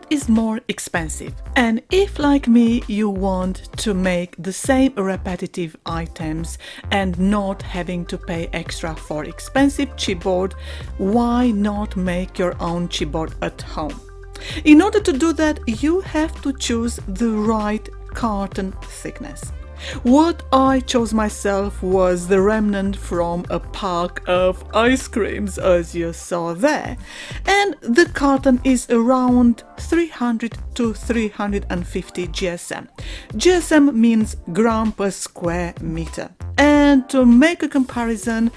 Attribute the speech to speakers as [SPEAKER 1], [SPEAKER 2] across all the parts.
[SPEAKER 1] Chipboard is more expensive, and if like me you want to make the same repetitive items and not having to pay extra for expensive chipboard, why not make your own chipboard at home? In order to do that, you have to choose the right carton thickness. What I chose myself was the remnant from a pack of ice creams, as you saw there, and the carton is around 300 to 350 GSM. GSM means gram per square meter, and to make a comparison,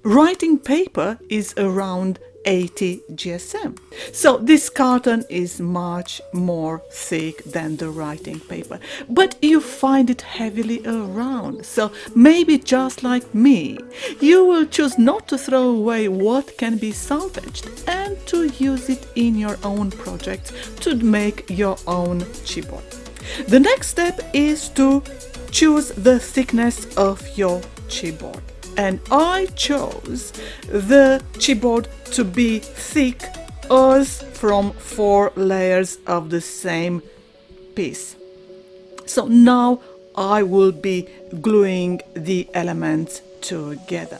[SPEAKER 1] writing paper is around 80 GSM. So this carton is much more thick than the writing paper, but you find it heavily around. So maybe just like me, you will choose not to throw away what can be salvaged and to use it in your own project to make your own chipboard. The next step is to choose the thickness of your chipboard. And I chose the chipboard to be thick as from 4 layers of the same piece. So now I will be gluing the elements together.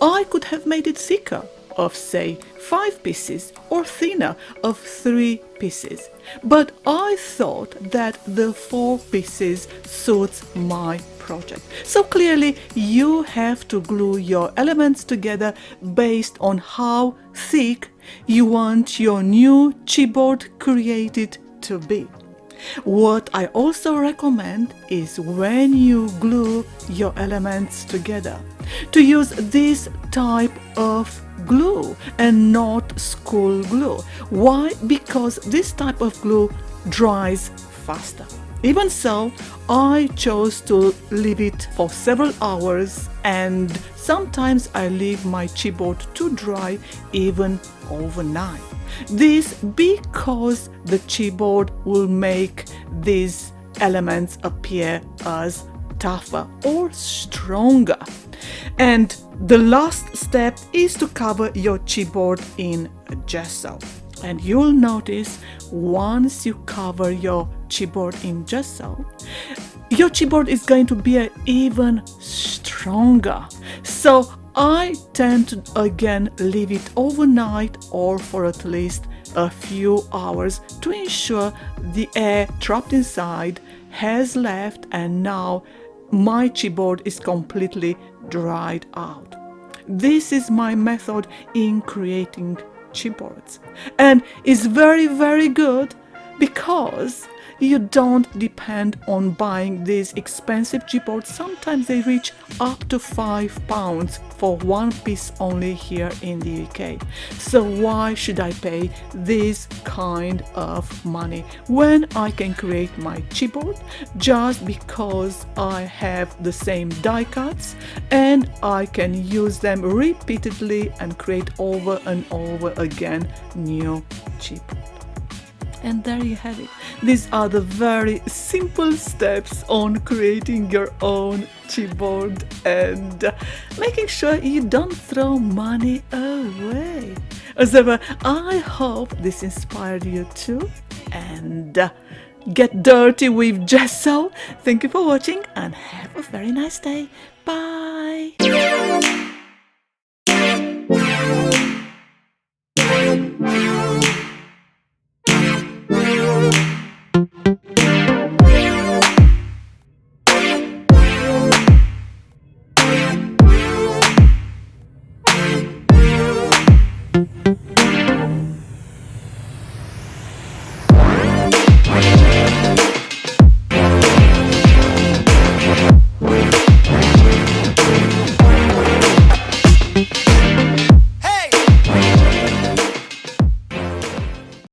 [SPEAKER 1] I could have made it thicker of say 5 pieces or thinner of 3 pieces, but I thought that the 4 pieces suits my project. So clearly you have to glue your elements together based on how thick you want your new chipboard created to be. What I also recommend is when you glue your elements together to use this type of glue and not school glue. Why? Because this type of glue dries faster. Even so, I chose to leave it for several hours, and sometimes I leave my chipboard to dry even overnight. This because the chipboard will make these elements appear as tougher or stronger. And the last step is to cover your chipboard in gesso. And you'll notice once you cover your chipboard in gesso, your chipboard is going to be even stronger. So I tend to again leave it overnight or for at least a few hours to ensure the air trapped inside has left, and now my chipboard is completely dried out. This is my method in creating chipboards, and is very good because you don't depend on buying these expensive chipboards. Sometimes they reach up to £5 for one piece only here in the UK. So why should I pay this kind of money when I can create my chipboard just because I have the same die cuts and I can use them repeatedly and create over and over again new chipboard. And there you have it. These are the very simple steps on creating your own chipboard and making sure you don't throw money away. As ever, I hope this inspired you too. And get dirty with gesso. Thank you for watching and have a very nice day. Bye.